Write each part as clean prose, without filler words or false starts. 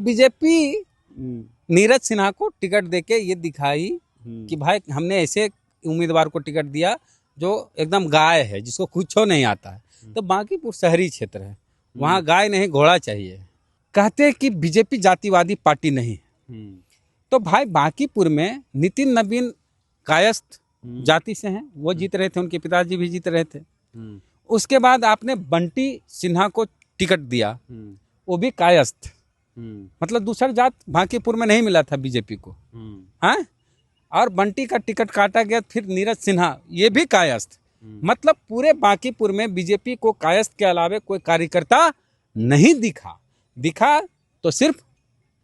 BJP Neeraj Sinha को ticket देके ये दिखाई कि भाई हमने ऐसे उम्मीदवार को टिकट दिया जो एकदम गाय है, जिसको कुछ नहीं आता है। तो बांकीपुर शहरी क्षेत्र है, वहाँ गाय नहीं घोड़ा चाहिए। कहते हैं कि बीजेपी जातिवादी पार्टी नहीं। तो भाई बांकीपुर में नितिन नवीन कायस्थ जाति से हैं, वो जीत रहे थे, उनके पिताजी भी जीत रहे थे। उसके बाद आपने बंटी सिन्हा को टिकट दिया, वो भी कायस्थ, मतलब दूसरा जात बांकीपुर में नहीं मिला था बीजेपी को। हाँ, और बंटी का टिकट काटा गया, फिर नीरज सिन्हा ये भी कायस्थ। मतलब पूरे बांकीपुर में बीजेपी को कायस्थ के अलावे कोई कार्यकर्ता नहीं दिखा तो सिर्फ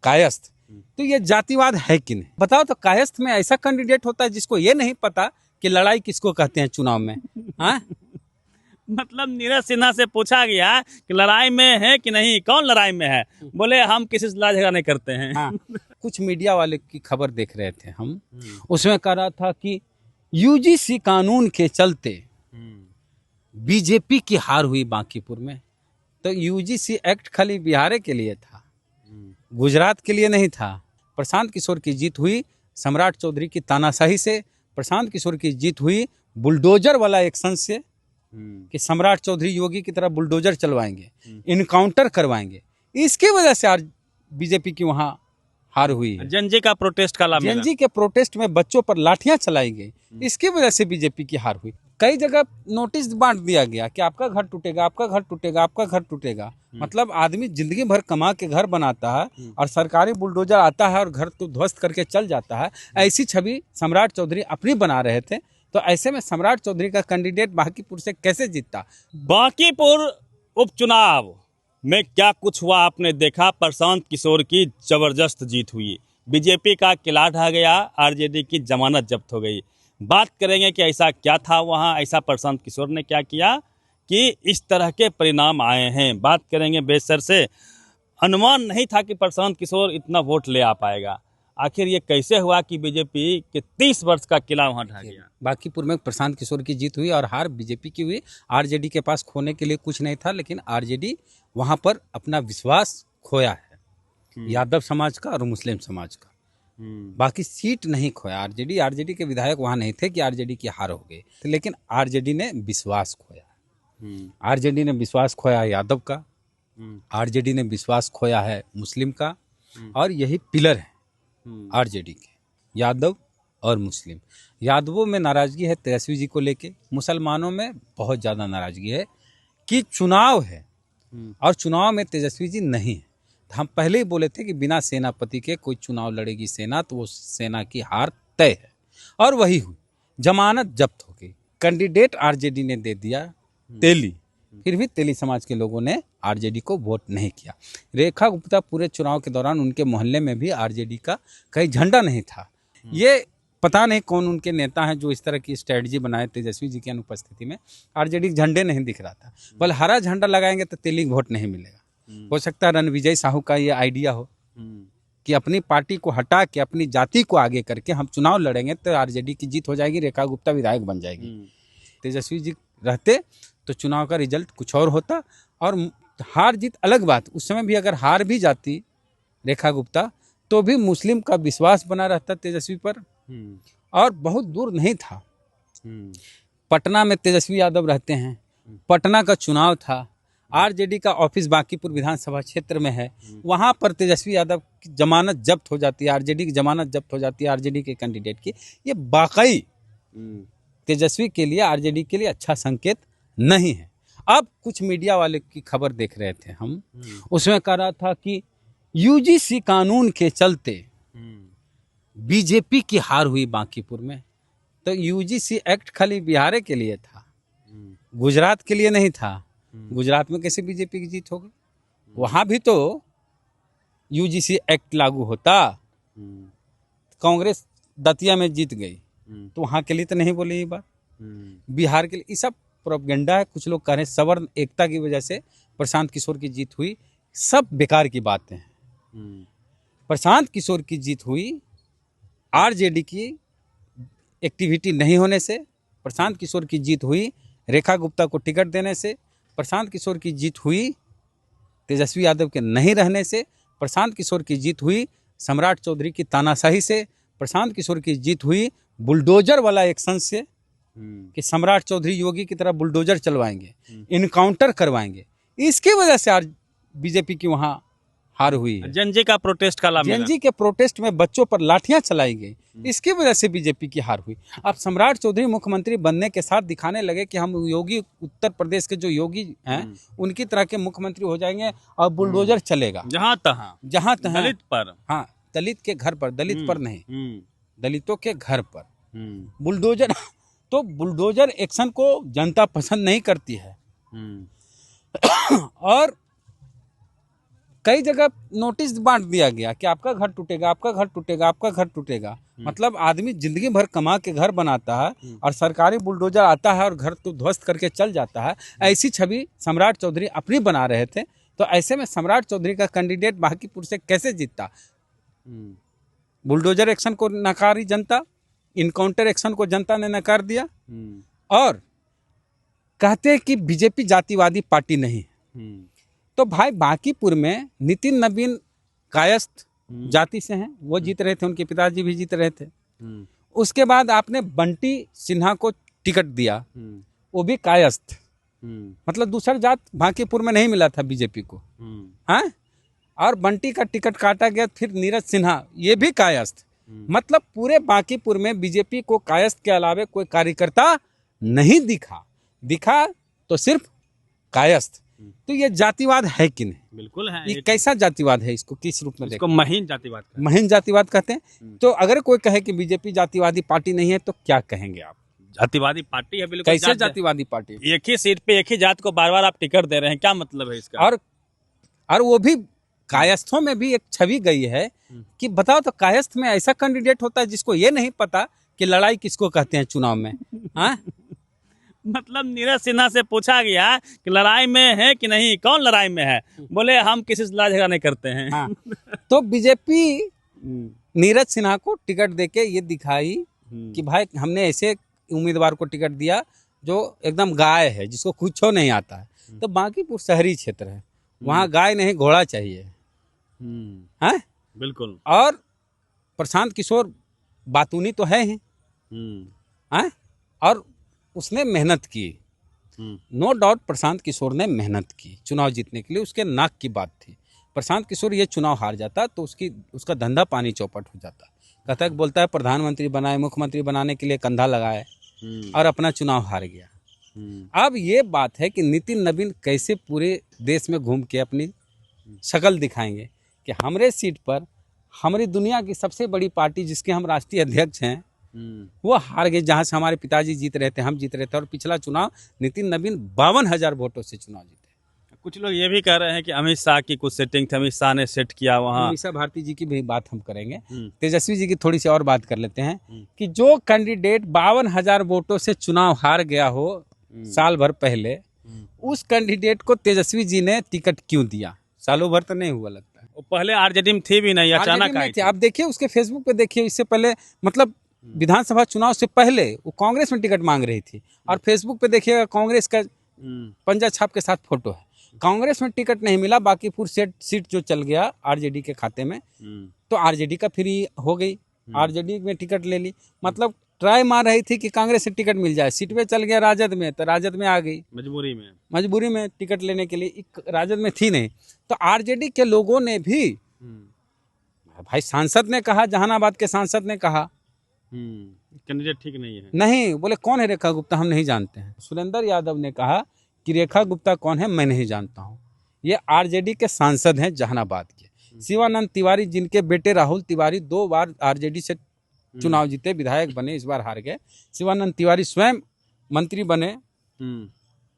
कायस्थ। तो ये जातिवाद है कि नहीं बताओ। तो कायस्थ में ऐसा कैंडिडेट होता है जिसको ये नहीं पता कि लड़ाई किसको कहते हैं चुनाव में। हाँ, मतलब नीरज सिन्हा से पूछा गया कि लड़ाई में है कि नहीं, कौन लड़ाई में है, बोले हम किसी से लड़ाई झगड़ा नहीं करते हैं। हाँ, कुछ मीडिया वाले की खबर देख रहे थे हम, उसमें कह रहा था कि यूजीसी कानून के चलते बीजेपी की हार हुई बांकीपुर में। तो यूजीसी एक्ट खाली बिहार के लिए था, गुजरात के लिए नहीं था। प्रशांत किशोर की जीत हुई सम्राट चौधरी की तानाशाही से, प्रशांत किशोर की जीत हुई बुलडोजर वाला एक्शन से कि सम्राट चौधरी योगी की तरह बुलडोजर चलवाएंगे, इनकाउंटर करवाएंगे। इसकी वजह से आज बीजेपी की वहां हार हुई है। जनजी का प्रोटेस्ट का जनजी के प्रोटेस्ट में बच्चों पर लाठियां चलाई गई, इसकी वजह से बीजेपी की हार हुई। कई जगह नोटिस बांट दिया गया कि आपका घर टूटेगा, आपका घर टूटेगा, आपका घर टूटेगा। मतलब आदमी जिंदगी भर कमा के घर बनाता है और सरकारी बुलडोजर आता है और घर तो ध्वस्त करके चल जाता है। ऐसी छवि सम्राट चौधरी अपनी बना रहे थे। तो ऐसे में सम्राट चौधरी का कैंडिडेट बांकीपुर से कैसे जीतता। बांकीपुर उपचुनाव में क्या कुछ हुआ आपने देखा। प्रशांत किशोर की जबरदस्त जीत हुई, बीजेपी का किला ढह गया, आरजेडी की जमानत जब्त हो गई। बात करेंगे कि ऐसा क्या था वहाँ, ऐसा प्रशांत किशोर ने क्या किया कि इस तरह के परिणाम आए हैं। बात करेंगे बेसर से, अनुमान नहीं था कि प्रशांत किशोर इतना वोट ले आ पाएगा। आखिर ये कैसे हुआ कि बीजेपी के 30 वर्ष का किला वहां ढह गया। बांकीपुर में प्रशांत किशोर की जीत हुई और हार बीजेपी की हुई। आरजेडी के पास खोने के लिए कुछ नहीं था, लेकिन आरजेडी वहां पर अपना विश्वास खोया है, यादव समाज का और मुस्लिम समाज का। बाकी सीट नहीं खोया। आरजेडी के विधायक वहां नहीं थे कि आरजेडी की हार हो गई, लेकिन आरजेडी ने विश्वास खोया। आरजेडी ने विश्वास खोया यादव का, आरजेडी ने विश्वास खोया है मुस्लिम का। और यही पिलर है आरजेडी के, यादव और मुस्लिम। यादवों में नाराजगी है तेजस्वी जी को लेके, मुसलमानों में बहुत ज़्यादा नाराजगी है कि चुनाव है और चुनाव में तेजस्वी जी नहीं है। तो हम पहले ही बोले थे कि बिना सेनापति के कोई चुनाव लड़ेगी सेना तो वो सेना की हार तय है, और वही हुई। जमानत जब्त हो गई, कैंडिडेट आरजेडी ने दे दिया तेली। फिर भी तेली समाज के लोगों ने आरजेडी को वोट नहीं किया। रेखा गुप्ता पूरे चुनाव के दौरान उनके मोहल्ले में भी आरजेडी का कहीं झंडा नहीं था। ये पता नहीं कौन उनके नेता हैं जो इस तरह की स्ट्रेटजी बनाए तेजस्वी जी की अनुपस्थिति में। आरजेडी झंडे नहीं दिख रहा था, बल हरा झंडा लगाएंगे तो तेली वोट नहीं मिलेगा। हो सकता है रणविजय साहू का ये आइडिया हो कि अपनी पार्टी को हटा के अपनी जाति को आगे करके हम चुनाव लड़ेंगे तो आरजेडी की जीत हो जाएगी, रेखा गुप्ता विधायक बन जाएगी। तेजस्वी जी रहते तो चुनाव का रिजल्ट कुछ और होता। और हार जीत अलग बात, उस समय भी अगर हार भी जाती रेखा गुप्ता तो भी मुस्लिम का विश्वास बना रहता तेजस्वी पर, और बहुत दूर नहीं था। पटना में तेजस्वी यादव रहते हैं, पटना का चुनाव था, आरजेडी का ऑफिस बांकीपुर विधानसभा क्षेत्र में है, वहां पर तेजस्वी यादव की जमानत जब्त हो जाती है, आरजेडी की जमानत जब्त हो जाती है आरजेडी के कैंडिडेट की। ये वाकई तेजस्वी के लिए, आरजेडी के लिए अच्छा संकेत नहीं है। अब कुछ मीडिया वाले की खबर देख रहे थे हम, उसमें कह रहा था कि यूजीसी कानून के चलते बीजेपी की हार हुई बांकीपुर में। तो यूजीसी एक्ट खाली बिहार के लिए था, गुजरात के लिए नहीं था। गुजरात में कैसे बीजेपी की जीत हो गई? वहां भी तो यूजीसी एक्ट लागू होता। कांग्रेस दतिया में जीत गई तो वहां के लिए तो नहीं बोली ये बात। बिहार के लिए ये सब प्रोपेगेंडा है। कुछ लोग कह रहे हैं सवर्ण एकता की वजह से प्रशांत किशोर की जीत हुई, सब बेकार की बातें हैं। प्रशांत किशोर की जीत हुई आरजेडी की एक्टिविटी नहीं होने से, प्रशांत किशोर की जीत हुई रेखा गुप्ता को टिकट देने से, प्रशांत किशोर की जीत हुई तेजस्वी यादव के नहीं रहने से, प्रशांत किशोर की जीत हुई सम्राट चौधरी की तानाशाही से, प्रशांत किशोर की जीत हुई बुलडोजर वाला एक्शन से, कि सम्राट चौधरी योगी की तरह बुलडोजर चलवाएंगे, इनकाउंटर करवाएंगे। इसकी वजह से आज बीजेपी की वहां हार हुई है। जनजी का प्रोटेस्ट का लाभ मिला। जनजी के प्रोटेस्ट में बच्चों पर लाठियां चलाई गई, इसकी वजह से बीजेपी की हार हुई। अब सम्राट चौधरी मुख्यमंत्री बनने के साथ दिखाने लगे कि हम योगी, उत्तर प्रदेश के जो योगी हैं उनकी तरह के मुख्यमंत्री हो जाएंगे और बुलडोजर चलेगा जहां तहां दलित पर, हाँ, दलित के घर पर, दलित पर नहीं, दलितों के घर पर बुलडोजर। तो बुलडोजर एक्शन को जनता पसंद नहीं करती है और कई जगह नोटिस बांट दिया गया कि आपका घर टूटेगा, आपका घर टूटेगा, आपका घर टूटेगा। मतलब आदमी जिंदगी भर कमा के घर बनाता है और सरकारी बुलडोजर आता है और घर तो ध्वस्त करके चल जाता है। ऐसी छवि सम्राट चौधरी अपनी बना रहे थे। तो ऐसे में सम्राट चौधरी का कैंडिडेट बांकीपुर से कैसे जीतता? बुलडोजर एक्शन को नकारी जनता, इनकाउंटर एक्शन को जनता ने नकार दिया और कहते हैं कि बीजेपी जातिवादी पार्टी नहीं। तो भाई बांकीपुर में नितिन नवीन कायस्थ जाति से हैं, वो जीत रहे थे, उनके पिताजी भी जीत रहे थे। उसके बाद आपने बंटी सिन्हा को टिकट दिया, वो भी कायस्थ, मतलब दूसरा जात बांकीपुर में नहीं मिला था बीजेपी को। हाँ, और बंटी का टिकट काटा गया, फिर नीरज सिन्हा, ये भी कायस्थ। मतलब पूरे बांकीपुर में बीजेपी को कायस्थ के अलावे कोई कार्यकर्ता नहीं दिखा तो सिर्फ कायस्थ। तो ये जातिवाद है कि नहीं? बिल्कुल है। ये कैसा जातिवाद है? इसको किस रूप में इसको महीन जातिवाद कहते हैं। महीन जातिवाद कहते हैं। तो अगर कोई कहे कि बीजेपी जातिवादी पार्टी नहीं है तो क्या कहेंगे आप? जातिवादी पार्टी है, बिल्कुल। कैसे जातिवादी पार्टी? एक ही सीट पे एक ही जात को बार बार आप टिकट दे रहे हैं, क्या मतलब है इसका? और वो भी कायस्थों में भी एक छवि गई है कि बताओ तो कायस्थ में ऐसा कैंडिडेट होता है जिसको ये नहीं पता कि लड़ाई किसको कहते हैं चुनाव में। हाँ, मतलब नीरज सिन्हा से पूछा गया कि लड़ाई में है कि नहीं, कौन लड़ाई में है? बोले हम किसी से लड़ाई झगड़ा नहीं करते हैं। हाँ। तो बीजेपी नीरज सिन्हा को टिकट देके ये दिखाई कि भाई हमने ऐसे उम्मीदवार को टिकट दिया जो एकदम गाय है, जिसको कुछ नहीं आता है। तो बांकीपुर शहरी क्षेत्र है, वहाँ गाय नहीं घोड़ा चाहिए। हाँ, बिल्कुल। और प्रशांत किशोर बातूनी तो है ही। हाँ, और उसने मेहनत की, नो डाउट प्रशांत किशोर ने मेहनत की चुनाव जीतने के लिए, उसके नाक की बात थी। प्रशांत किशोर ये चुनाव हार जाता तो उसका धंधा पानी चौपट हो जाता। कहता है, बोलता है प्रधानमंत्री बनाए, मुख्यमंत्री बनाने के लिए कंधा लगाए और अपना चुनाव हार गया। अब ये बात है कि नितिन नवीन कैसे पूरे देश में घूम के अपनी शक्ल दिखाएंगे कि हमारे सीट पर हमारी दुनिया की सबसे बड़ी पार्टी जिसके हम राष्ट्रीय अध्यक्ष हैं वो हार गए, जहां से हमारे पिताजी जीत रहे थे, हम जीत रहे थे। और पिछला चुनाव नितिन नवीन 52,000 वोटों से चुनाव जीते। कुछ लोग ये भी कह रहे हैं कि अमित शाह की कुछ सेटिंग थी, अमित शाह ने सेट किया वहाँ। मीसा भारती जी की भी बात हम करेंगे, तेजस्वी जी की थोड़ी सी और बात कर लेते हैं कि जो कैंडिडेट 52,000 वोटों से चुनाव हार गया हो साल भर पहले, उस कैंडिडेट को तेजस्वी जी ने टिकट क्यों दिया? सालों भर तो नहीं हुआ लगता है। वो पहले आरजेडी में थी भी नहीं, अचानक आई थी। आप देखिए उसके फेसबुक पे देखिए, इससे पहले मतलब विधानसभा चुनाव से पहले वो कांग्रेस में टिकट मांग रही थी। और फेसबुक पे देखिएगा कांग्रेस का पंजा छाप के साथ फोटो है। कांग्रेस में टिकट नहीं मिला, बांकीपुर सीट जो चल गया आरजेडी के खाते में, तो आरजेडी का फ्री हो गई, आरजेडी में टिकट ले ली। मतलब ट्राई मार रही थी कि कांग्रेस से टिकट मिल जाए, सीट पे चल गया राजद में, तो राजद में आ गई मजबूरी में टिकट लेने के लिए, राजद में थी नहीं। तो आरजेडी के लोगों ने भी, भाई सांसद ने कहा, जहानाबाद के सांसद ने कहा कैंडिडेट ठीक नहीं है। नहीं, बोले कौन है रेखा गुप्ता, हम नहीं जानते हैं। सुरेंद्र यादव ने कहा कि रेखा गुप्ता कौन है, मैं नहीं जानता हूँ। ये आरजेडी के सांसद हैं जहानाबाद के। शिवानंद तिवारी, जिनके बेटे राहुल तिवारी 2 बार आरजेडी से चुनाव जीते, विधायक बने, इस बार हार गए। शिवानंद तिवारी स्वयं मंत्री बने,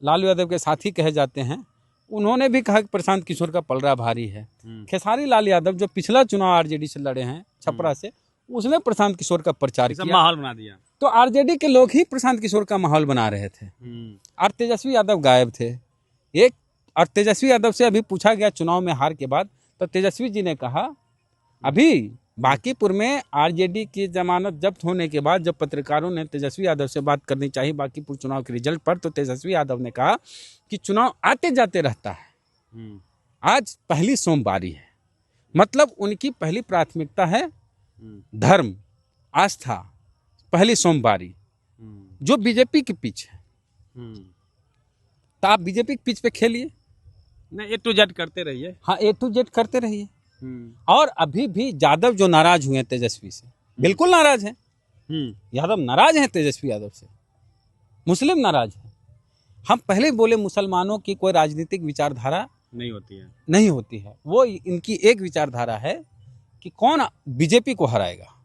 लालू यादव के साथी कहे जाते हैं। उन्होंने भी कहा कि प्रशांत किशोर का पलड़ा भारी है। खेसारी लाल यादव जो पिछला चुनाव आरजेडी से लड़े हैं छपरा से, उसने प्रशांत किशोर का प्रचार किया, माहौल बना दिया। तो आरजेडी के लोग ही प्रशांत किशोर का माहौल बना रहे थे। और तेजस्वी यादव गायब थे। और तेजस्वी यादव से अभी पूछा गया चुनाव में हार के बाद, तो तेजस्वी जी ने कहा अभी बांकीपुर में आरजेडी की जमानत जब्त होने के बाद जब पत्रकारों ने तेजस्वी यादव से बात करनी चाहिए बांकीपुर चुनाव के रिजल्ट पर, तो तेजस्वी यादव ने कहा कि चुनाव आते जाते रहता है, आज पहली सोमवारी है, मतलब उनकी पहली प्राथमिकता है धर्म, आस्था, पहली सोमवारी, जो बीजेपी के पीछे है। तो आप बीजेपी के पीछ पे खेलिए, नहीं, A to Z करते रहिए। हाँ A to Z करते रहिए। और अभी भी यादव जो नाराज हुए हैं तेजस्वी से, बिल्कुल नाराज हैं। यादव नाराज हैं तेजस्वी यादव से, मुस्लिम नाराज हैं। हम पहले बोले मुसलमानों की कोई राजनीतिक विचारधारा नहीं होती है। वो इनकी एक विचारधारा है कि कौन बीजेपी को हराएगा,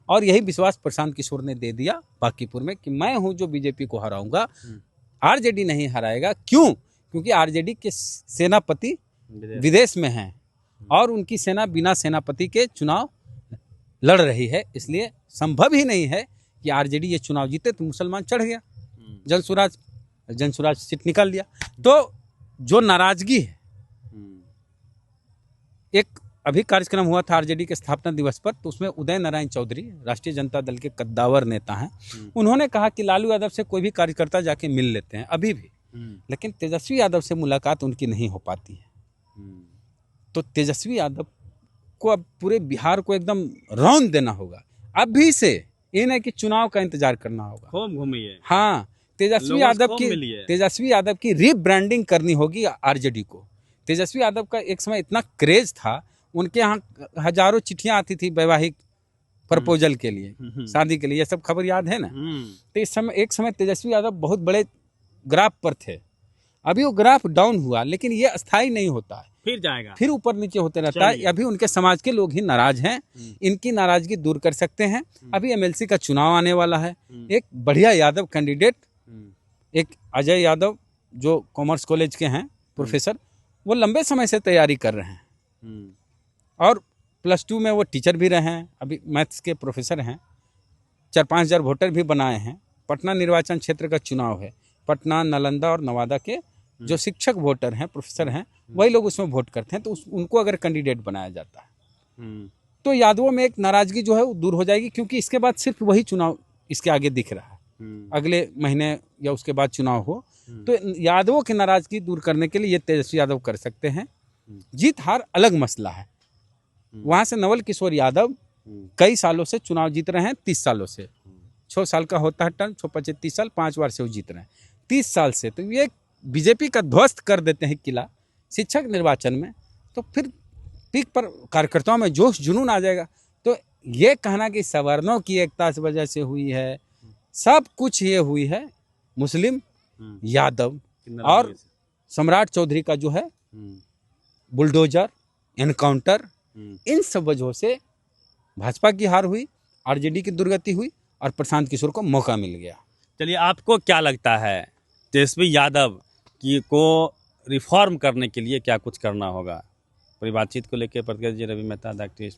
और यही विश्वास प्रशांत किशोर ने दे दिया बांकीपुर में कि मैं हूं जो बीजेपी को हराऊंगा, आरजेडी नहीं हराएगा। क्यों? क्योंकि आरजेडी के सेनापति विदेश में हैं और उनकी सेना बिना सेनापति के चुनाव लड़ रही है, इसलिए संभव ही नहीं है कि आरजेडी ये चुनाव जीते। तो मुसलमान चढ़ गया, जनसुराज सीट निकाल लिया। तो जो नाराजगी है, एक अभी कार्यक्रम हुआ था आरजेडी के स्थापना दिवस पर, तो उसमें उदय नारायण चौधरी राष्ट्रीय जनता दल के कद्दावर नेता हैं, उन्होंने कहा कि लालू यादव से कोई भी कार्यकर्ता जाके मिल लेते हैं अभी भी, लेकिन तेजस्वी यादव से मुलाकात उनकी नहीं हो पाती है। तो तेजस्वी यादव को अब पूरे बिहार को एकदम रौंद देना होगा अभी से, ये नहीं कि चुनाव का इंतजार करना होगा। खूब घूमिए। हाँ, तेजस्वी यादव की रीब्रांडिंग करनी होगी आरजेडी को। तेजस्वी यादव का एक समय इतना क्रेज था, उनके यहाँ हजारों चिट्ठियां आती थी वैवाहिक प्रपोजल के लिए, शादी के लिए, ये सब खबर याद है ना। तो इस समय एक समय तेजस्वी यादव बहुत बड़े ग्राफ पर थे, अभी वो ग्राफ डाउन हुआ, लेकिन ये अस्थायी नहीं होता है, फिर जाएगा, फिर ऊपर नीचे होते रहता है। अभी उनके समाज के लोग ही नाराज हैं, इनकी नाराजगी दूर कर सकते हैं। अभी एमएलसी का चुनाव आने वाला है, एक बढ़िया यादव कैंडिडेट, एक अजय यादव जो कॉमर्स कॉलेज के हैं प्रोफेसर, वो लंबे समय से तैयारी कर रहे हैं और +2 में वो टीचर भी रहे हैं, अभी मैथ्स के प्रोफेसर हैं। 4-5 हज़ार वोटर भी बनाए हैं। पटना निर्वाचन क्षेत्र का चुनाव है, पटना, नालंदा और नवादा के जो शिक्षक वोटर हैं, प्रोफेसर हैं, वही लोग उसमें वोट करते हैं। तो उनको अगर कैंडिडेट बनाया जाता है तो यादवों में एक नाराजगी जो है वो दूर हो जाएगी, क्योंकि इसके बाद सिर्फ वही चुनाव इसके आगे दिख रहा है। अगले महीने या उसके बाद चुनाव हो, तो यादवों की नाराजगी दूर करने के लिए ये तेजस्वी यादव कर सकते हैं। जीत हार अलग मसला है। वहां से नवल किशोर यादव कई सालों से चुनाव जीत रहे हैं, 30 सालों से। 6 साल का होता है टर्म, 30 साल, 5 बार से वो जीत रहे हैं 30 साल से। तो ये बीजेपी का ध्वस्त कर देते हैं किला शिक्षक निर्वाचन में, तो फिर पीक पर कार्यकर्ताओं में जोश जुनून आ जाएगा। तो ये कहना कि सवर्णों की एकता इस वजह से हुई है, सब कुछ ये हुई है मुस्लिम यादव और सम्राट चौधरी का जो है बुलडोजर एनकाउंटर, इन सब वजहों से भाजपा की हार हुई, आरजेडी की दुर्गति हुई और प्रशांत किशोर को मौका मिल गया। चलिए, आपको क्या लगता है तेजस्वी यादव को रिफॉर्म करने के लिए क्या कुछ करना होगा? पूरी बातचीत को लेकर प्रतिक्रिया रवि मेहता, एक्टिविस्ट।